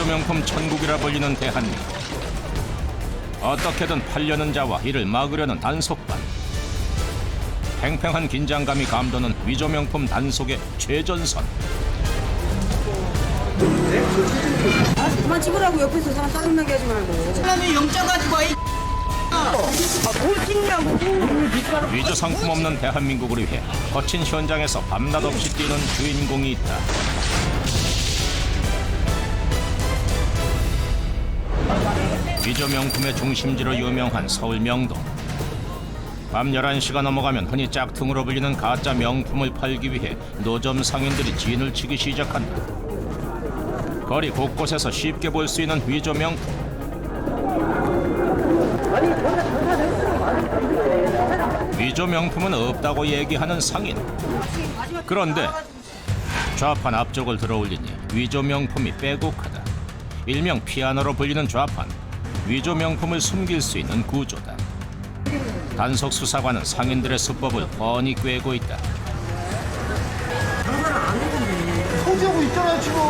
위조명품 천국이라 불리는 대한민국. 어떻게든 팔려는 자와 이를 막으려는 단속반. 팽팽한 긴장감이 감도는 위조명품 단속의 최전선. 그만 찍으라고. 옆에서 사람 짜증나게 하지 말고. 사람이 영장 가지고 와. 뭘 찍냐고. 위조 상품 없는 대한민국을 위해 거친 현장에서 밤낮 없이 뛰는 주인공이 있다. 위조 명품의 중심지로 유명한 서울 명동. 밤 11시가 넘어가면 흔히 짝퉁으로 불리는 가짜 명품을 팔기 위해 노점 상인들이 진을 치기 시작한다. 거리 곳곳에서 쉽게 볼 수 있는 위조 명품. 위조 명품은 없다고 얘기하는 상인. 그런데 좌판 앞쪽을 들어올리니 위조 명품이 빼곡하다. 일명 피아노로 불리는 좌판. 위조 명품을 숨길 수 있는 구조다. 단속 수사관은 상인들의 수법을 뻔히 꿰고 있다. 소지하고 있잖아 지금.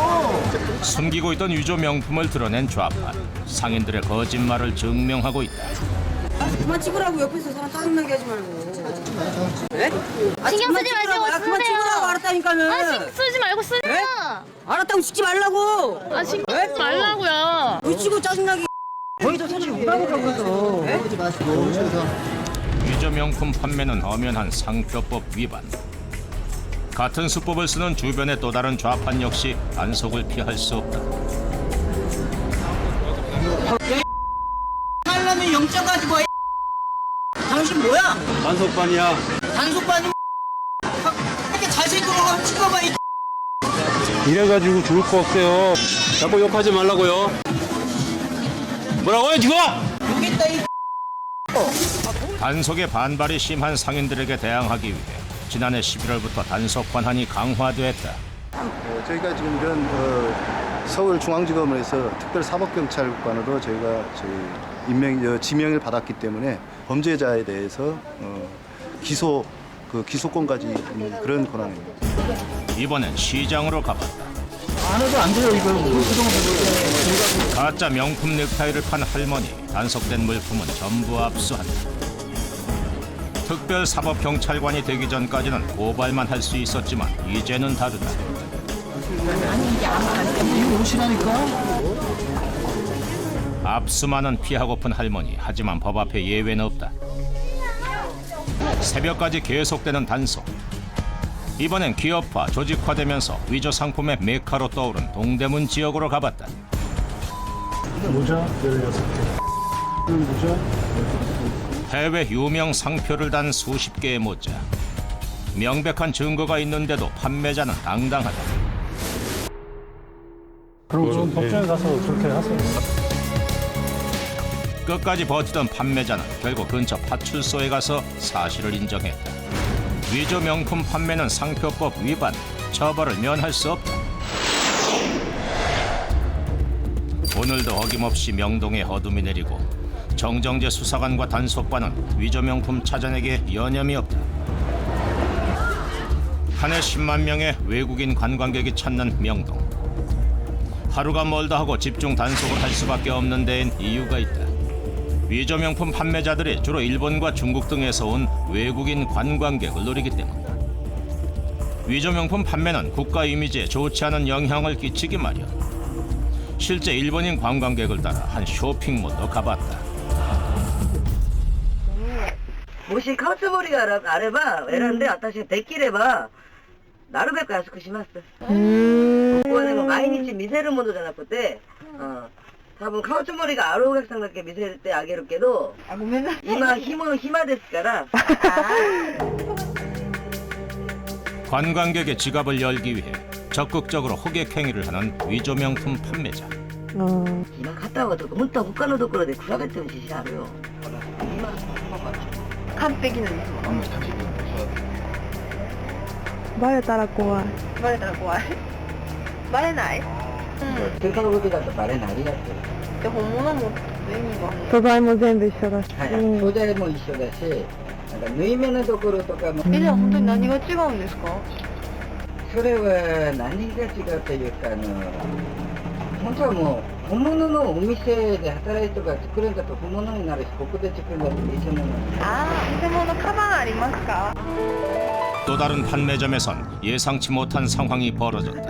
숨기고 있던 위조 명품을 드러낸 좌판. 상인들의 거짓말을 증명하고 있다. 그만 찍으라고. 옆에서 사람 짜증나게 하지 말고. 네? 신경 쓰지 마시고 그만 쓰세요. 찍으라고. 알았다니까는. 신경 쓰지 말고 쓰세요. 네? 알았다고 찍지 말라고. 신경 네? 쓰지 말라고요. 왜 찍고 짜증나게. 거기도 사실 오라고 해서. 네? 하지 마시고. 위조 명품 판매는 엄연한 상표법 위반. 같은 수법을 쓰는 주변의 또 다른 좌판 역시 단속을 피할 수 없다. 사람이 영장 가지고 와. 당신 뭐야? 단속반이야. 단속반이 이렇게 잘생긴 거 찍어봐. 이래가지고 좋을 거 없어요. 자꾸 욕하지 말라고요. 뭐라고요, 지금? 여기 있다 이. 단속의 반발이 심한 상인들에게 대항하기 위해 지난해 11월부터 단속 관한이 강화됐다. 저희가 지금 이런 서울중앙지검에서 특별사법경찰관으로 저희가 지명을 받았기 때문에 범죄자에 대해서 기소권까지 있는 그런 권한입니다. 이번엔 시장으로 가봤다. 안 해도 안 돼요 이거. 가짜 명품 넥타이를 판 할머니. 단속된 물품은 전부 압수한다. 특별사법경찰관이 되기 전까지는 고발만 할 수 있었지만 이제는 다르다. 압수만은 피하고픈 할머니. 하지만 법 앞에 예외는 없다. 새벽까지 계속되는 단속. 이번엔 기업화, 조직화되면서 위조 상품의 메카로 떠오른 동대문 지역으로 가봤다. 모자 16개. 모자. 해외 유명 상표를 단 수십 개의 모자. 명백한 증거가 있는데도 판매자는 당당하다. 그럼 좀 법정에 가서 그렇게 하세요. 끝까지 버티던 판매자는 결국 근처 파출소에 가서 사실을 인정했다. 위조 명품 판매는 상표법 위반, 처벌을 면할 수 없다. 오늘도 어김없이 명동에 어둠이 내리고 정정재 수사관과 단속반은 위조 명품 찾아내기에 여념이 없다. 한 해 10만 명의 외국인 관광객이 찾는 명동. 하루가 멀다 하고 집중 단속을 할 수밖에 없는 데엔 이유가 있다. 위조 명품 판매자들이 주로 일본과 중국 등에서 온 외국인 관광객을 노리기 때문이다. 위조 명품 판매는 국가 이미지에 좋지 않은 영향을 끼치기 마련. 실제 일본인 관광객을 따라 한 쇼핑몰도 가봤다. もしカツモリがあれば選んで私ができればなるべく安くします。ここはでも毎日見せるものじゃなくて、多分買うつもりがあるお客さんだけ見せてあげるけど、今暇ですから。 관광객의 지갑을 열기 위해 적극적으로 호객 행위를 하는 위조 명품 판매자. 今買った方が本当は他のところで比べても自信あるよ。完璧なんですか？バレたら怖い。バレたら怖い。バレない？定価の動きだとバレないやつ。で本物も意味が。素材も全部一緒だし。素材も一緒だし、なんか縫い目のところとかも。じゃあ本当に何が違うんですか？それは何が違うというか本当はもう本物のお店で働いてとか作るんだと本物になるし、ここで作るんだと偽物になる。ああ、偽物カバンありますか？ 또 다른 판매점에선 예상치 못한 상황이 벌어졌다.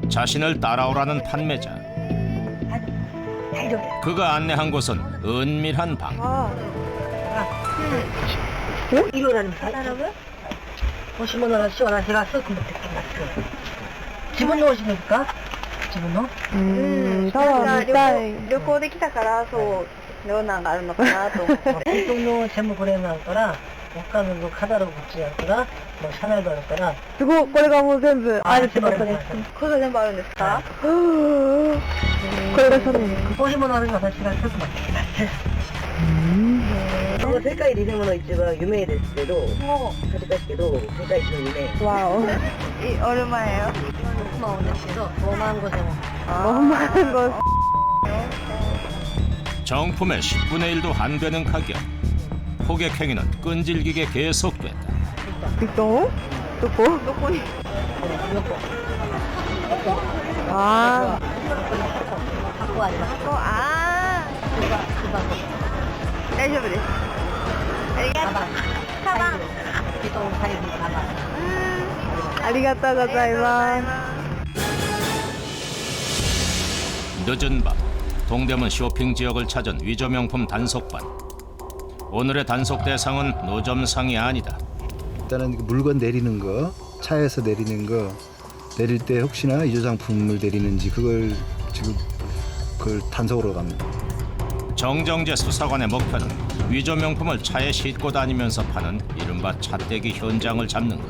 자신을 따라오라는 판매자. 大丈夫です。 그가 안내한 곳은 은밀한 방. 아, いろいろあります。欲しいもののし私がすぐ持ってきます。自分の欲しいですか？自分の？ なんか旅行できたからそうどうなんがあるのかなと思って。本当の全部これになるから、他のカタログこっちやるから、もう社内があるから。すごい、これがもう全部あるってことです。これ全部あるんですか？これがそうなんですか？欲しいものあるの私がすぐ持ってきます。世界で偽物一番有名ですけど、恥ずかしいけど、世界一の夢。わお。おる前よ。スマホですけど、5万5千円。 5만 원. 정품의 10분의 1도 안 되는 가격. 고객 행위는 끈질기게 계속됐다. 있어? 도코? どこに？ 아, 箱あります。ああ、大丈夫です。ありがとう。カバン。人のサイズのカバン。 아리가또 고자이마스. 늦은 밤 동대문 쇼핑 지역을 찾은 위조명품 단속반. 오늘의 단속 대상은 노점상이 아니다. 일단은 물건 내리는 거, 차에서 내리는 거, 내릴 때 혹시나 위조상품을 내리는지 그걸 지금 그걸 단속으로 갑니다. 정정재 수사관의 목표는 위조명품을 차에 싣고 다니면서 파는 이른바 차떼기 현장을 잡는 것.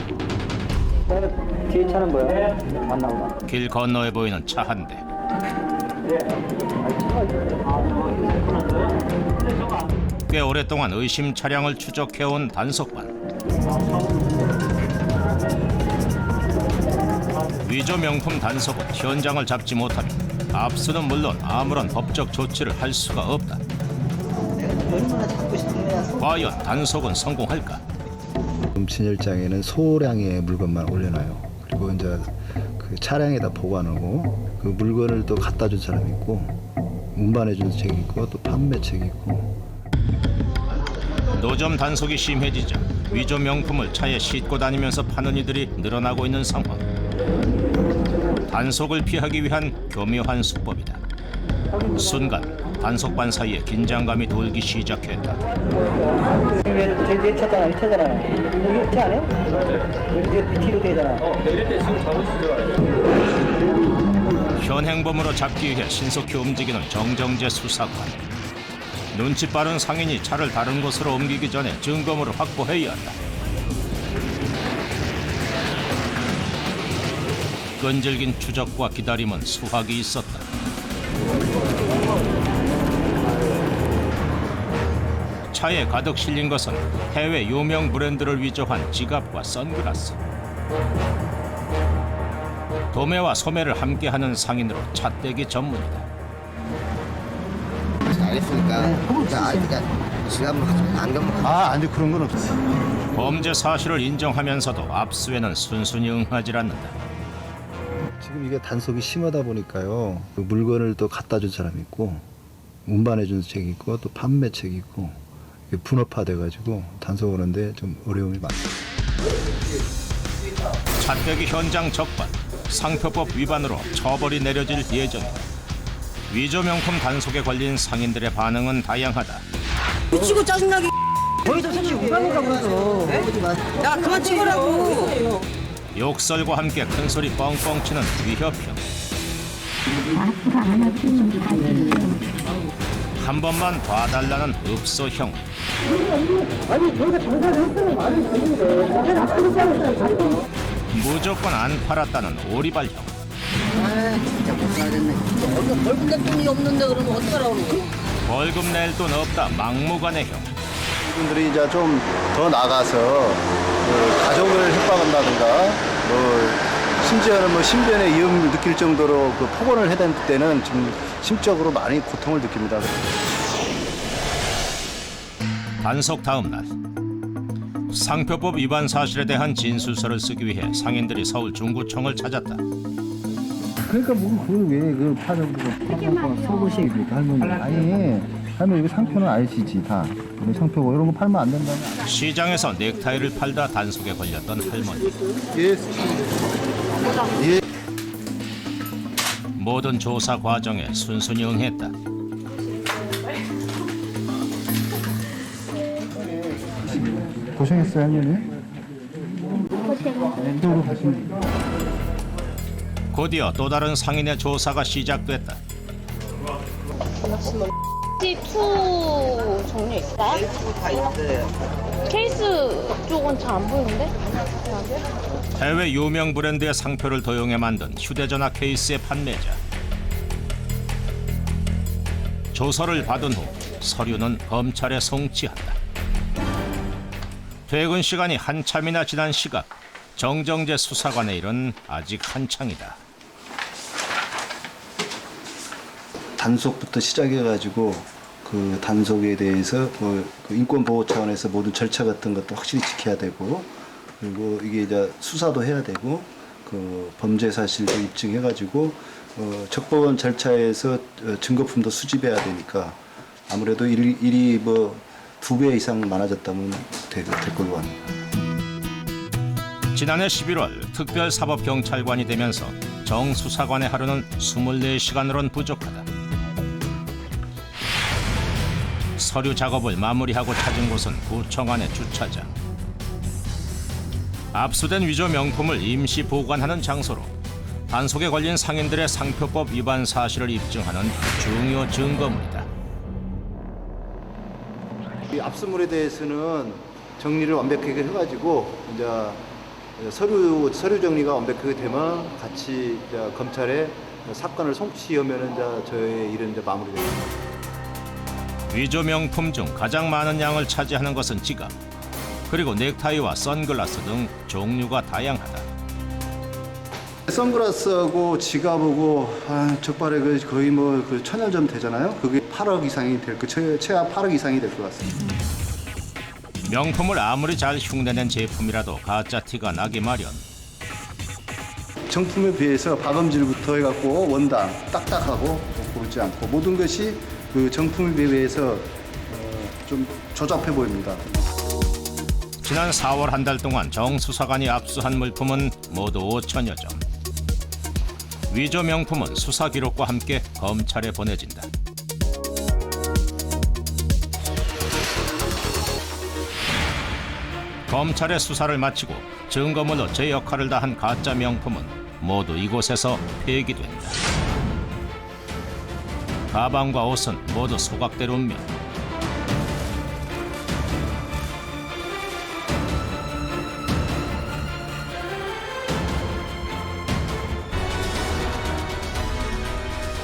뒤에 차는 뭐야? 안 나오나? 길 건너에 보이는 차 한 대. 꽤 오랫동안 의심 차량을 추적해온 단속반. 위조 명품 단속은 현장을 잡지 못하면 압수는 물론 아무런 법적 조치를 할 수가 없다. 과연 단속은 성공할까? 진열장에는 소량의 물건만 올려놔요. 그리고 이제 그 차량에다 보관하고 그 물건을 또 갖다 준 사람이 있고 운반해 준 책이 있고 또 판매 책이 있고. 노점 단속이 심해지자 위조 명품을 차에 싣고 다니면서 파는 이들이 늘어나고 있는 상황. 단속을 피하기 위한 교묘한 수법이다. 순간 단속반 사이에 긴장감이 돌기 시작했다. 내 차잖아, 이 차잖아. 여기 차 아니야? 여기 뒤로 되잖아. 내릴 때 지금 잡으시죠. 현행범으로 잡기 위해 신속히 움직이는 정정재 수사관. 눈치 빠른 상인이 차를 다른 곳으로 옮기기 전에 증거물을 확보해야 한다. 끈질긴 추적과 기다림은 수확이 있었다. 차에 가득 실린 것은 해외 유명 브랜드를 위조한 지갑과 선글라스. 도매와 소매를 함께하는 상인으로 차떼기 전문이다. 알겠으니까 지갑만 가지고 안경만 아니 그런 건 없어요. 범죄 사실을 인정하면서도 압수에는 순순히 응하지 않는다. 지금 이게 단속이 심하다 보니까요. 그 물건을 또 갖다 준 사람이 있고 운반해 준 책이 있고 또 판매 책이 있고 이게 분업화돼 가지고 단속하는데 좀 어려움이 많습니다. 차떼기 현장 적발, 상표법 위반으로 처벌이 내려질 예정이다. 위조 명품 단속에 걸린 상인들의 반응은 다양하다. 미치고 짜증나게. 저희도 솔직히 우방인가 보죠. 야 그만 찍으라고. 욕설과 함께 큰소리 뻥뻥 치는 위협형. 한 번만 봐달라는 읍소형. 무조건 안 팔았다는 오리발형. 진짜 못 살겠네. 벌금 낼 돈이 없는데 그러면 어떡하라고 그러고. 벌금 낼 돈 없다 막무가내형. 이분들이 이제 좀 더 나가서 가족을 협박한다든가 심지어는 신변의 위험을 느낄 정도로 그 폭언을 해댈 때는 좀 심적으로 많이 고통을 느낍니다. 단속 다음 날 상표법 위반 사실에 대한 진술서를 쓰기 위해 상인들이 서울 중구청을 찾았다. 그러니까 뭐 그걸 왜그 파는 거 속으시게 그러니까 할머니. 아니 할머니 이거 상표는 아시지 다. 이거 상표고 이런 거 팔면 안 된다는. 시장에서 넥타이를 팔다 단속에 걸렸던 할머니. 예. 모든 조사 과정에 순순히 응했다. 고생했어요 할머니. 이쪽으로 가시면 돼요. 곧이어 또 다른 상인의 조사가 시작됐다. 혹시 투 종류 있어요? 다 있어요. 케이스 쪽은 잘 안 보이는데? 해외 유명 브랜드의 상표를 도용해 만든 휴대전화 케이스의 판매자. 조서를 받은 후 서류는 검찰에 송치한다. 퇴근 시간이 한참이나 지난 시각, 정정재 수사관의 일은 아직 한창이다. 단속부터 시작해가지고 그 단속에 대해서 그 인권 보호 차원에서 모든 절차 같은 것도 확실히 지켜야 되고, 그리고 이게 이제 수사도 해야 되고, 그 범죄 사실도 입증해가지고 적법한 절차에서 증거품도 수집해야 되니까 아무래도 일이 뭐 2배 이상 많아졌다면 될 걸로 합니다. 지난해 11월 특별사법경찰관이 되면서 정 수사관의 하루는 24시간으론 부족하다. 서류 작업을 마무리하고 찾은 곳은 구청 안의 주차장. 압수된 위조 명품을 임시 보관하는 장소로 단속에 걸린 상인들의 상표법 위반 사실을 입증하는 중요 증거물이다. 이 압수물에 대해서는 정리를 완벽하게 해가지고 이제 서류 정리가 완벽하게 되면 같이 이제 검찰에 사건을 송치하면 이제 저의 일은 이제 마무리됩니다. 위조 명품 중 가장 많은 양을 차지하는 것은 지갑, 그리고 넥타이와 선글라스 등 종류가 다양하다. 선글라스하고 지갑하고 적발에 거의 뭐 그 1000여 점 되잖아요. 그게 8억 이상이 될 거, 최하 8억 이상이 될 것 같습니다. 명품을 아무리 잘 흉내낸 제품이라도 가짜 티가 나기 마련. 정품에 비해서 박음질부터 해갖고 원단 딱딱하고 고르지 않고 모든 것이 그 정품에 비해서 좀 조잡해 보입니다. 지난 4월 한 달 동안 정 수사관이 압수한 물품은 모두 5천여 점. 위조 명품은 수사 기록과 함께 검찰에 보내진다. 검찰의 수사를 마치고 증거물로 제 역할을 다한 가짜 명품은 모두 이곳에서 폐기된다. 가방과 옷은 모두 소각될 운명.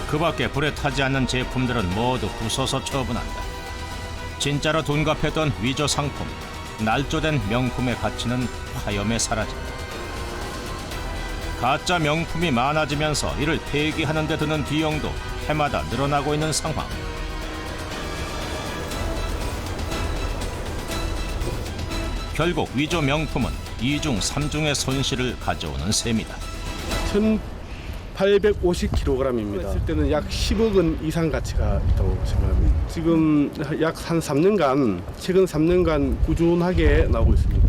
그 밖에 불에 타지 않는 제품들은 모두 부숴서 처분한다. 진짜로 둔갑했던 위조 상품, 날조된 명품의 가치는 화염에 사라진다. 가짜 명품이 많아지면서 이를 폐기하는 데 드는 비용도 해마다 늘어나고 있는 상황. 결국 위조 명품은 2중, 3중의 손실을 가져오는 셈이다. 1850kg입니다. 했을 때는 약 10억 원 이상 가치가 있다고 생각합니다. 지금 약 한 3년간, 최근 3년간 꾸준하게 나오고 있습니다.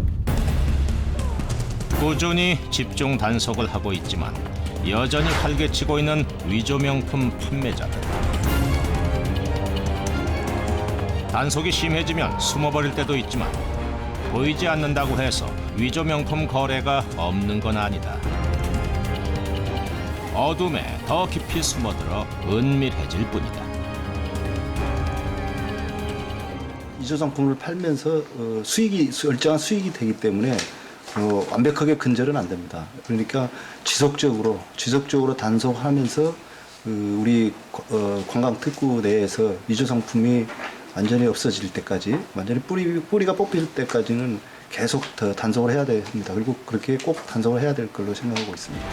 꾸준히 집중 단속을 하고 있지만 여전히 활개치고 있는 위조 명품 판매자들. 단속이 심해지면 숨어버릴 때도 있지만 보이지 않는다고 해서 위조 명품 거래가 없는 건 아니다. 어둠에 더 깊이 숨어들어 은밀해질 뿐이다. 위조 상품을 팔면서 일정한 수익이 되기 때문에 완벽하게 근절은 안 됩니다. 그러니까 지속적으로 단속하면서 우리 관광특구 내에서 위조 상품이 완전히 없어질 때까지, 완전히 뿌리가 뽑힐 때까지는 계속 더 단속을 해야 됩니다. 그리고 그렇게 꼭 단속을 해야 될 걸로 생각하고 있습니다.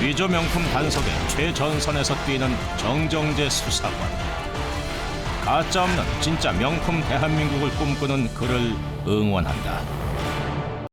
위조 명품 단속의 최전선에서 뛰는 정정재 수사관. 가짜 없는 진짜 명품 대한민국을 꿈꾸는 그를 응원한다.